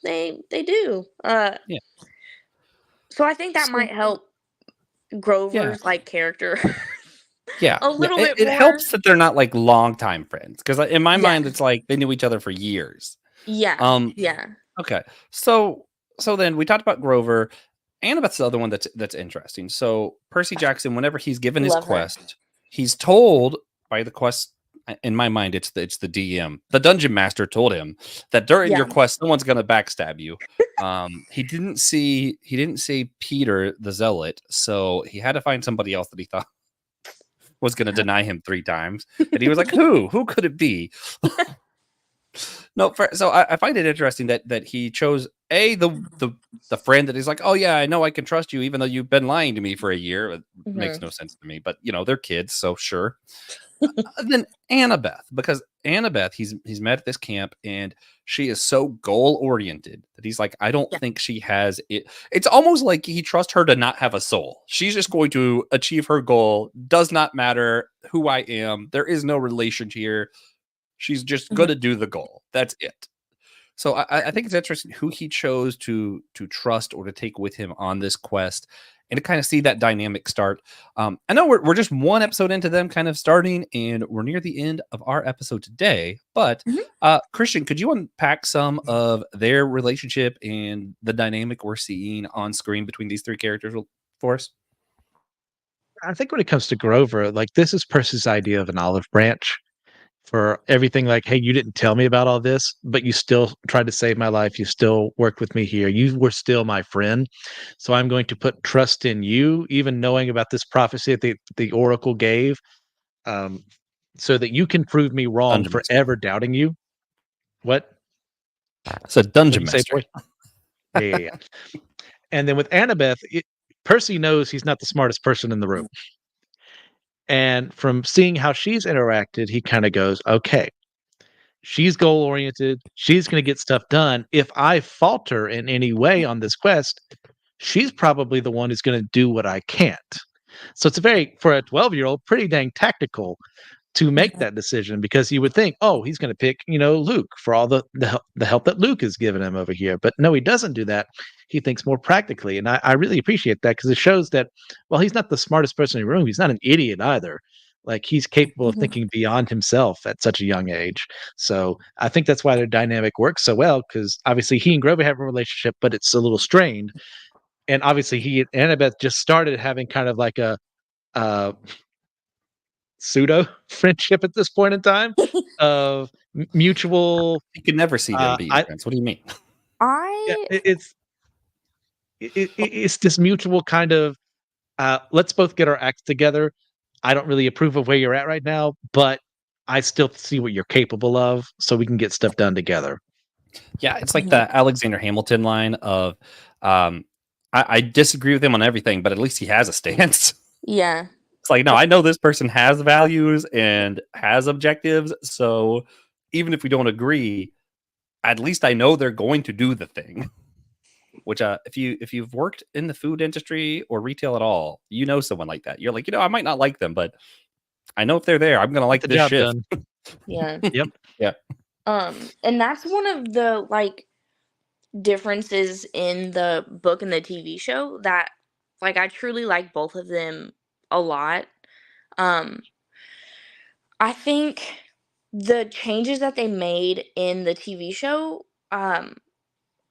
they do. Yeah. So I think that might help Grover's like character. Yeah, a little bit it more. helps that they're not like longtime friends, because in my mind it's like they knew each other for years. Yeah. Okay, so then we talked about Grover. Annabeth's the other one that's interesting. So Percy Jackson, whenever he's given his quest, he's told by the quest. In my mind, it's the DM. The dungeon master told him that during your quest, someone's gonna backstab you. He didn't see Peter the Zealot, so he had to find somebody else that he thought was gonna deny him 3 times. And he was like, "Who could it be?" So I find it interesting that he chose the friend that he's like, oh yeah, I know I can trust you, even though you've been lying to me for a year. It makes no sense to me, but they're kids, so sure. Then Annabeth, because Annabeth, he's met at this camp, and she is so goal oriented that he's like, I don't think she has it. It's almost like he trusts her to not have a soul. She's just going to achieve her goal. Does not matter who I am. There is no relation here. She's just going to do the goal. That's it. So I think it's interesting who he chose to trust or to take with him on this quest, and to kind of see that dynamic start. I know we're just one episode into them kind of starting, and we're near the end of our episode today. But Christian, could you unpack some of their relationship and the dynamic we're seeing on screen between these 3 characters for us? I think when it comes to Grover, like, this is Percy's idea of an olive branch. For everything, like, hey, you didn't tell me about all this, but you still tried to save my life. You still worked with me here. You were still my friend. So I'm going to put trust in you, even knowing about this prophecy that the oracle gave, so that you can prove me wrong forever doubting you. What? It's a dungeon master. Yeah. And then with Annabeth, Percy knows he's not the smartest person in the room. And from seeing how she's interacted, he kind of goes, okay, she's goal oriented. She's going to get stuff done. If I falter in any way on this quest, she's probably the one who's going to do what I can't. So it's for a 12-year-old, pretty dang tactical to make that decision, because you would think, oh, he's going to pick, Luke for all the help that Luke has given him over here. But no, he doesn't do that. He thinks more practically. And I really appreciate that, because it shows that, well, he's not the smartest person in the room. He's not an idiot either. Like, he's capable of thinking beyond himself at such a young age. So I think that's why their dynamic works so well, because obviously he and Grover have a relationship, but it's a little strained. And obviously he and Annabeth just started having kind of like a pseudo friendship at this point in time of mutual. You can never see them be friends. What do you mean? It's this mutual kind of let's both get our acts together. I don't really approve of where you're at right now, but I still see what you're capable of, so we can get stuff done together. Yeah, it's like the Alexander Hamilton line of I disagree with him on everything, but at least he has a stance. Yeah. It's like, no, I know this person has values and has objectives, so even if we don't agree, at least I know they're going to do the thing. Which, if you've worked in the food industry or retail at all, you know someone like that. You're like, I might not like them, but I know if they're there, I'm gonna like this shift. Yeah. Yep. Yeah. And that's one of the, like, differences in the book and the TV show that, like, I truly like both of them a lot. Um, I think the changes that they made in the TV show,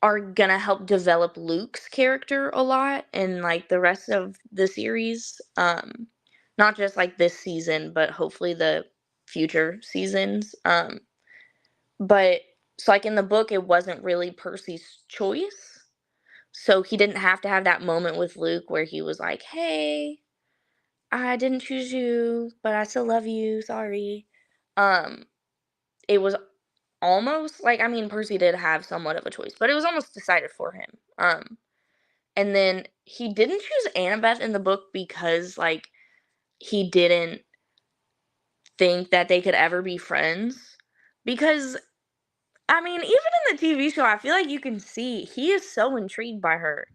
are gonna help develop Luke's character a lot and, like, the rest of the series. Not just, like, this season, but hopefully the future seasons. But so, like, in the book, it wasn't really Percy's choice. So he didn't have to have that moment with Luke where he was like, "Hey, I didn't choose you, but I still love you. Sorry." Um, it was almost like, I mean, Percy did have somewhat of a choice, but it was almost decided for him. And then he didn't choose Annabeth in the book because, like, he didn't think that they could ever be friends. Because, I mean, even in the TV show, I feel like you can see he is so intrigued by her,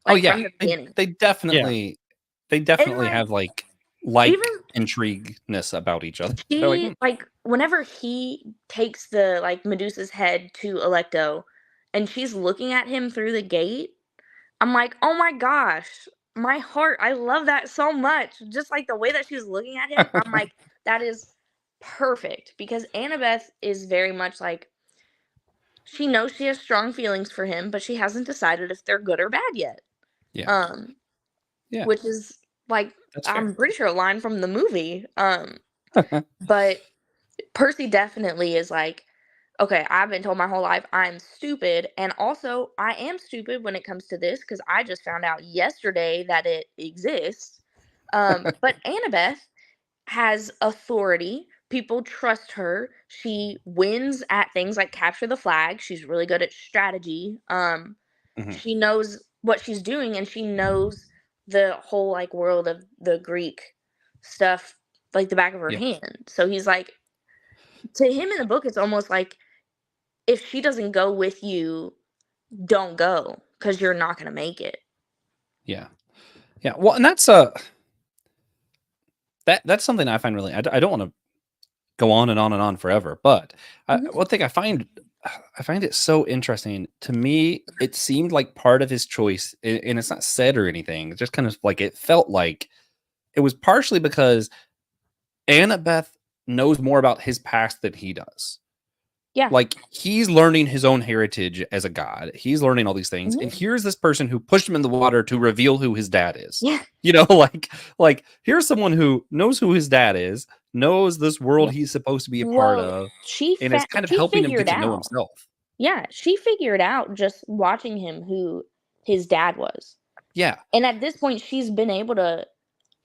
Oh like, yeah, from the beginning. they definitely And, like, have like even intrigueness about each other. They're like, he, like, whenever he takes the, like, Medusa's head to Electo and she's looking at him through the gate, I'm like, "Oh my gosh, my heart, I love that so much." Just, like, the way that she's looking at him, I'm like, "That is perfect." Because Annabeth is very much like, she knows she has strong feelings for him, but she hasn't decided if they're good or bad yet. yeah, Um, yeah, which is, like, that's fair. I'm pretty sure a line from the movie. But Percy definitely is like, "Okay, I've been told my whole life I'm stupid, and also I am stupid when it comes to this because I just found out yesterday that it exists." But Annabeth has authority. People trust her. She wins at things like capture the flag. She's really good at strategy. Mhm. She knows what she's doing, and she knows the whole, like, world of the Greek stuff like the back of her Yeah, hand. So he's like, to him in the book, it's almost like, if she doesn't go with you, don't go because you're not gonna make it. yeah, yeah. Well, and that's something I find really. I don't want to go on and on and on forever, but Mhm. one thing I find it so interesting. To me, it seemed like part of his choice, and it's not said or anything. It's just kind of like it felt like it was partially because Annabeth knows more about his past than he does. Yeah. Like, he's learning his own heritage as a god. He's learning all these things, and Mhm. here's this person who pushed him in the water to reveal who his dad is. Yeah. You know, like here's someone who knows who his dad is, knows this world Yeah. he's supposed to be a part Well, of, and is kind of she helping him get figured to know out. himself. Yeah, she figured out just watching him who his dad was. Yeah. And at this point, she's been able to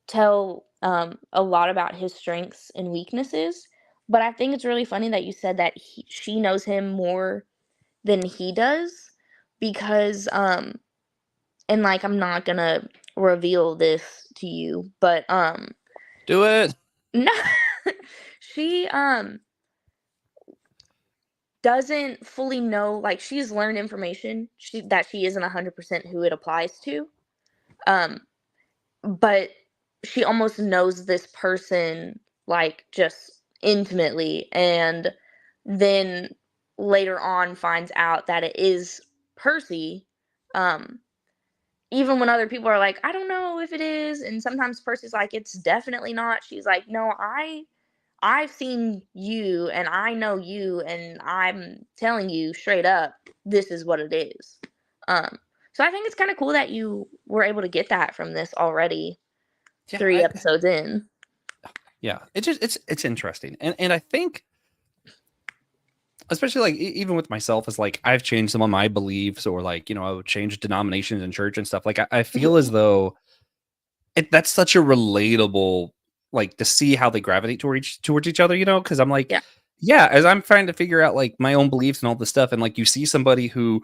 tell, a lot about his strengths and weaknesses. But I think it's really funny that you said that she knows him more than he does because, and, like, I'm not gonna reveal this to you, but, Do it. no, she, doesn't fully know, like, she's learned information that she isn't 100% who it applies to. Um, but she almost knows this person, like, just intimately, and then later on finds out that it is Percy. Um, Even when other people are like, "I don't know if it is," and sometimes Percy's like, "It's definitely not." She's like, "No, I've seen you and I know you and I'm telling you straight up, this is what it is." Um, so I think it's kind of cool that you were able to get that from this already, Yeah, 3 episodes in. yeah. It's interesting, and I think, especially like even with myself, is like I've changed some of my beliefs, or like I would change denominations in church and stuff. Like I feel as though that's such a relatable, like, to see how they gravitate towards each other, because I'm like, Yeah. yeah, as I'm trying to figure out like my own beliefs and all this stuff, and like you see somebody who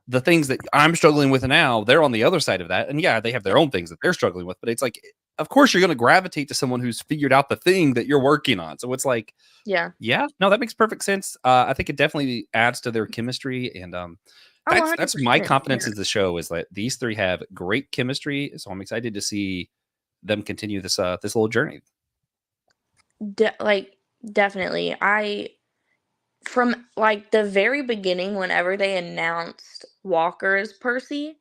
the things that I'm struggling with now, they're on the other side of that, and yeah, they have their Yeah. own things that they're struggling with, but it's like, of course you're going to gravitate to someone who's figured out the thing that you're working on. So it's like, Yeah. yeah, no, that makes perfect sense. I think it definitely adds to their chemistry, and Oh, that's my 100%. confidence Yeah. as the show is that these three have great chemistry. So I'm excited to see them continue this little journey. Like, definitely. from like the very beginning, whenever they announced Walker as Percy,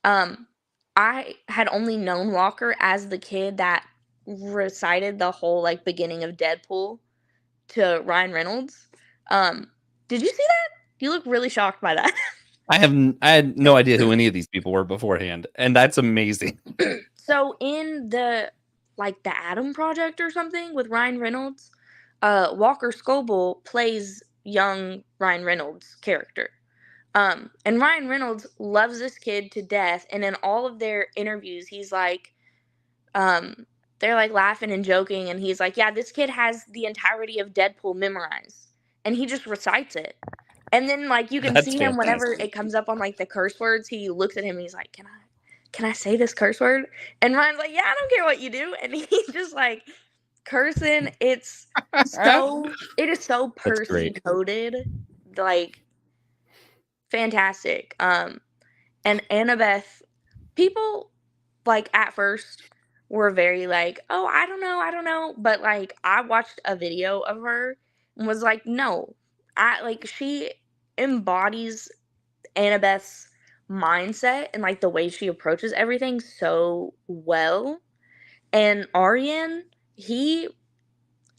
I had only known Walker as the kid that recited the whole like beginning of Deadpool to Ryan Reynolds. Did you see that? You look really shocked by that. I had no idea who any of these people were beforehand, and that's amazing. So in the Adam Project or something with Ryan Reynolds, Walker Scobell plays young Ryan Reynolds' character. And Ryan Reynolds loves this kid to death, and in all of their interviews, he's like, they're like laughing and joking, and he's like, yeah, this kid has the entirety of Deadpool memorized, and he just recites it. And then like you can That's see him whenever fantastic. it comes up on like the curse words, he looks at him and he's like, can I say this curse word? And Ryan's like, yeah, I don't care what you do. And he's just like cursing. It is so Percy coded, like fantastic. And Annabeth, people like at first were very like, oh, I don't know. But like I watched a video of her and was like, no, she embodies Annabeth's mindset and like the way she approaches everything so well. And Arian, he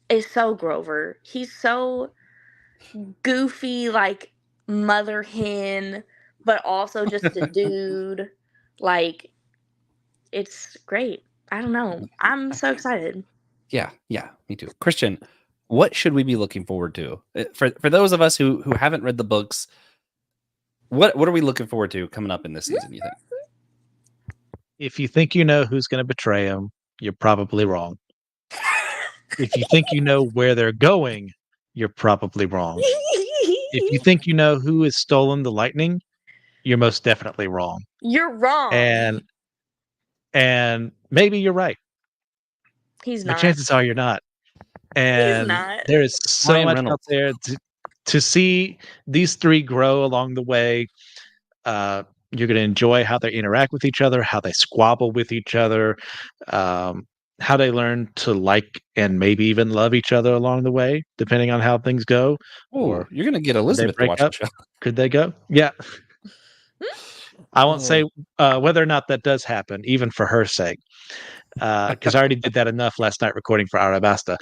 is so Grover. He's so goofy, like mother hen, but also just a dude. Like, it's great. I don't know. I'm so excited. Yeah, me too. Christian, what should we be looking forward to? For those of us who haven't read the books, what are we looking forward to coming up in this season, you think? If you think you know who's going to betray him, you're probably wrong. If you think you know where they're going, you're probably wrong. If you think you know who has stolen the lightning, you're most definitely wrong. You're wrong. And maybe you're right. He's but not. chances are you're not. And He's not. there is so Ryan much Reynolds. out there to see these three grow along the way. You're going to enjoy how they interact with each other, how they squabble with each other, how they learn to like and maybe even love each other along the way, depending on how things go. Or you're going to get Elizabeth to watch the show. Could they go? Yeah. I won't say whether or not that does happen, even for her sake, because I already did that enough last night recording for Arabasta.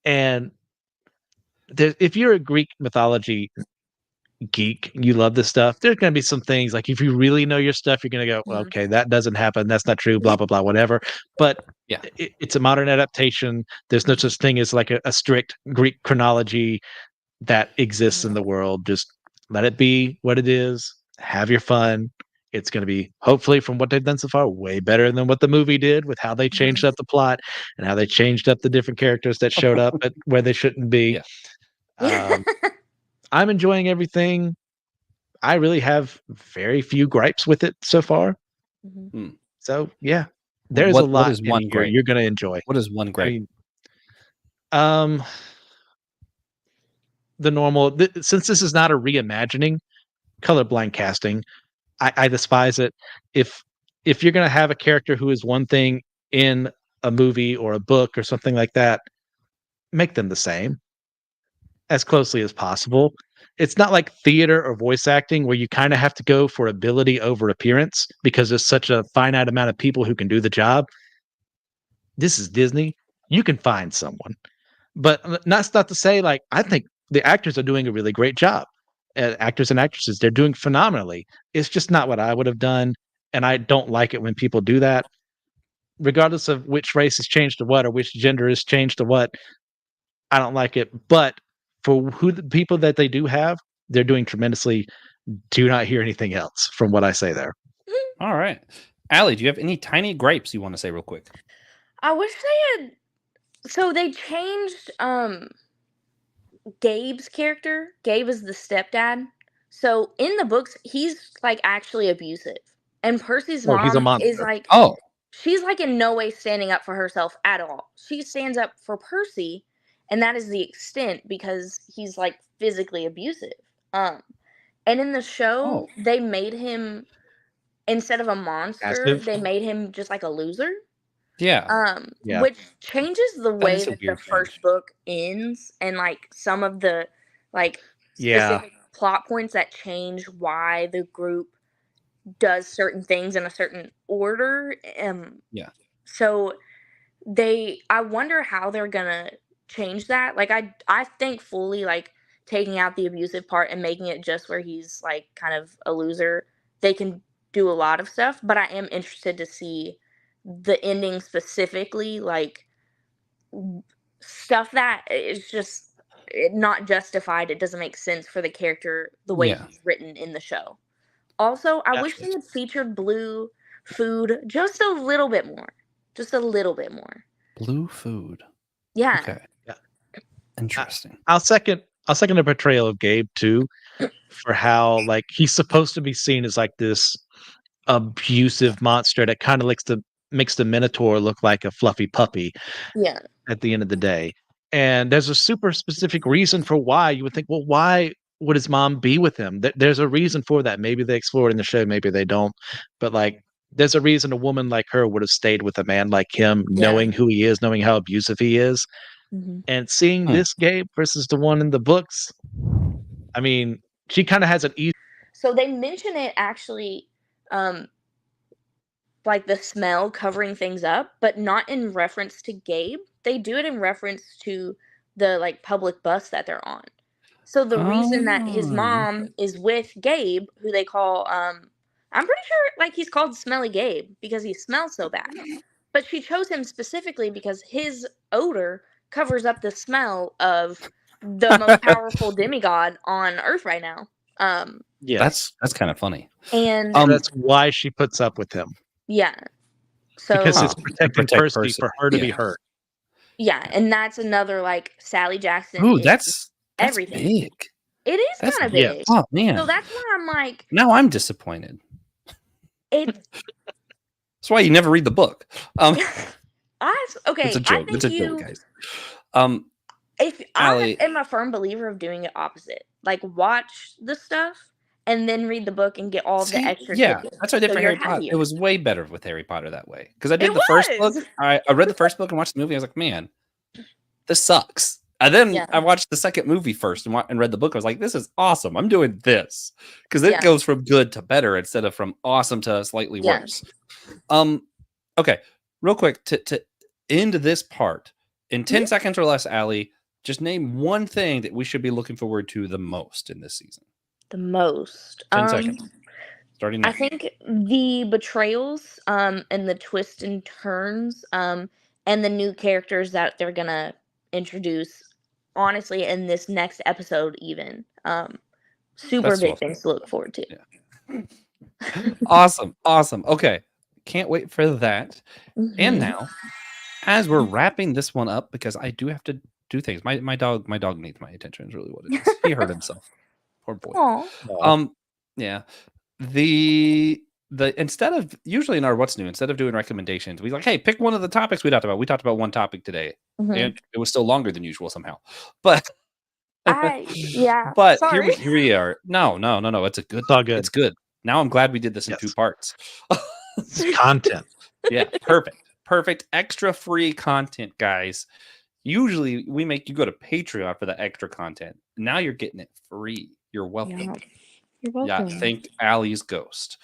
And if you're a Greek mythology geek, you love this stuff, there's going to be some things like if you really know your stuff, you're going to go, well, okay, that doesn't happen. That's not true, blah, blah, blah, whatever. But yeah, it's a modern adaptation. There's no such thing as like a strict Greek chronology that exists in the world. Just let it be what it is. Have your fun. It's going to be, hopefully, from what they've done so far, way better than what the movie did with how they changed up the plot and how they changed up the different characters that showed up at where they shouldn't be. Yeah. I'm enjoying everything. I really have very few gripes with it so far. Mm-hmm. So, yeah, there's a lot in here you're going to enjoy. What is one gripe? The normal, since this is not a reimagining, colorblind casting, I despise it. If you're going to have a character who is one thing in a movie or a book or something like that, make them the same as closely as possible. It's not like theater or voice acting where you kind of have to go for ability over appearance because there's such a finite amount of people who can do the job. This is Disney. You can find someone. But that's not to say, like, I think the actors are doing a really great job. Actors and actresses, they're doing phenomenally. It's just not what I would have done. And I don't like it when people do that. Regardless of which race has changed to what or which gender has changed to what, I don't like it. But for the people that they do have, they're doing tremendously. Do not hear anything else from what I say there. All right. Allie, do you have any tiny gripes you want to say real quick? I wish they had... So they changed Gabe's character. Gabe is the stepdad. So in the books, he's like actually abusive. And Percy's mom is like... Oh. She's like in no way standing up for herself at all. She stands up for Percy, and that is the extent because he's like physically abusive. And in the show, they made him, instead of a monster, they made him just like a loser. Yeah. Which changes the way that the first book ends, and like some of the like specific plot points that change why the group does certain things in a certain order. Yeah. So I wonder how they're gonna change that. Like I think fully like taking out the abusive part and making it just where he's like kind of a loser. They can do a lot of stuff, but I am interested to see the ending specifically, like stuff that is just not justified. It doesn't make sense for the character the way he's written in the show. Also, I wish they had featured blue food just a little bit more. Just a little bit more. Blue food. Yeah. Okay. Yeah. Interesting. I'll second the portrayal of Gabe too, for how like he's supposed to be seen as like this abusive monster that kind of makes the Minotaur look like a fluffy puppy. Yeah. At the end of the day. And there's a super specific reason for why you would think, well, why would his mom be with him? There's a reason for that. Maybe they explore it in the show, maybe they don't. But like, there's a reason a woman like her would have stayed with a man like him, knowing who he is, knowing how abusive he is. Mm-hmm. And seeing this Gabe versus the one in the books, I mean, she kind of has an easy. So they mention it actually, like the smell covering things up, but not in reference to Gabe. They do it in reference to the like public bus that they're on. So the reason that his mom is with Gabe, who they call, I'm pretty sure like he's called Smelly Gabe because he smells so bad. But she chose him specifically because his odor covers up the smell of the most powerful demigod on Earth right now. Yeah, that's kind of funny. And that's why she puts up with him. Yeah. So because it's protecting Percy for her to be hurt. Yeah, and that's another like Sally Jackson. Ooh, that's everything. Big. It is kind of big. Yeah. Oh man. So that's why I'm like. Now I'm disappointed. It's. That's why you never read the book. Okay. It's a joke. It's a joke, guys. If Allie, I am a firm believer of doing it opposite, like watch the stuff and then read the book and get all the extra. Yeah, that's what I did for Harry Potter. It was way better with Harry Potter that way because I did the first book. I read the first book and watched the movie. I was like, man, this sucks. And then I watched the second movie first and read the book. I was like, this is awesome. I'm doing this because it goes from good to better instead of from awesome to slightly worse. Okay, real quick to end this part in 10 seconds or less, Allie, just name one thing that we should be looking forward to the most in this season. The most. 10 seconds. Starting now. I think the betrayals and the twists and turns and the new characters that they're going to introduce, honestly, in this next episode even. Super big things to look forward to. Yeah. Awesome. Okay. Can't wait for that. Mm-hmm. And now, as we're wrapping this one up, because I do have to do things. My dog needs my attention is really what it is. He hurt himself. Poor boy. Aww. Yeah. The instead of usually in our What's New, instead of doing recommendations, we like, hey, pick one of the topics we talked about. We talked about one topic today. Mm-hmm. And it was still longer than usual somehow. But But here we are. No. It's a good. It's all good. It's good. Now I'm glad we did this in 2 parts. It's content. Yeah, perfect. Extra free content, guys. Usually we make you go to Patreon for the extra content. Now you're getting it free. You're welcome. Yeah. You're welcome. Yeah, thank Allie's ghost.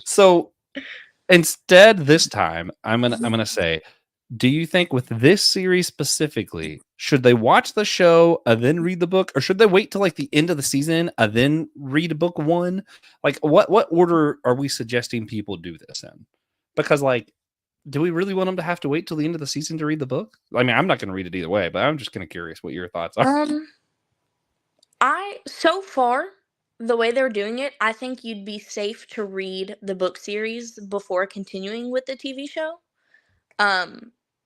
So instead, this time I'm gonna say, do you think with this series specifically, should they watch the show and then read the book, or should they wait till like the end of the season and then read book 1? Like, what order are we suggesting people do this in? Because like, do we really want them to have to wait till the end of the season to read the book? I mean, I'm not going to read it either way, but I'm just kind of curious what your thoughts are. So far, the way they're doing it, I think you'd be safe to read the book series before continuing with the TV show.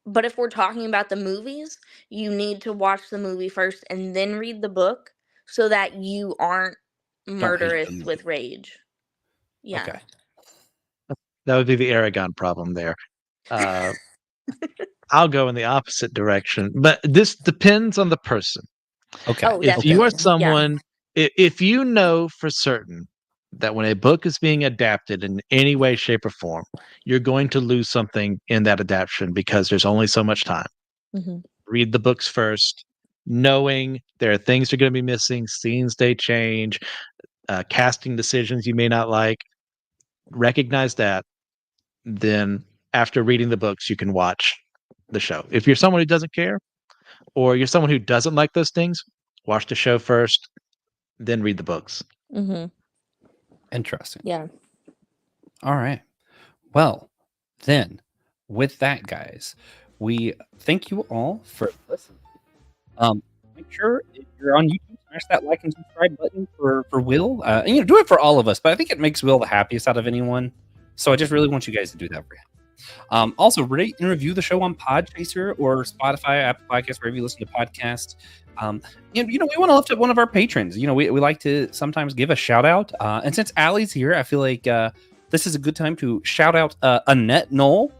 But if we're talking about the movies, you need to watch the movie first and then read the book so that you aren't murderous with rage. Yeah. Okay. That would be the Aragon problem there. I'll go in the opposite direction, but this depends on the person. Okay. If you are someone, if you know for certain that when a book is being adapted in any way, shape, or form, you're going to lose something in that adaptation because there's only so much time. Mm-hmm. Read the books first, knowing there are things you're going to be missing, scenes they change, casting decisions you may not like, recognize that. Then after reading the books, you can watch the show. If you're someone who doesn't care, or you're someone who doesn't like those things, watch the show first, then read the books. Mm-hmm. Interesting. Yeah. All right. Well, then, with that, guys, we thank you all for listening. Make sure if you're on YouTube, smash that like and subscribe button for Will. And, do it for all of us, but I think it makes Will the happiest out of anyone. So I just really want you guys to do that for him. Also, rate and review the show on Podchaser or Spotify, Apple Podcasts, wherever you listen to podcasts. We want to lift up one of our patrons. We like to sometimes give a shout out. And since Allie's here, I feel like this is a good time to shout out Annette Noel.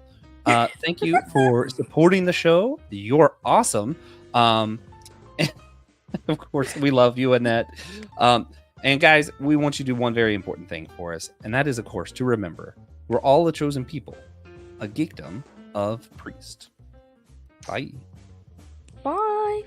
Thank you for supporting the show. You're awesome. Of course, we love you, Annette. And guys, we want you to do one very important thing for us. And that is, of course, to remember, we're all a chosen people, a geekdom of priest. Bye. Bye.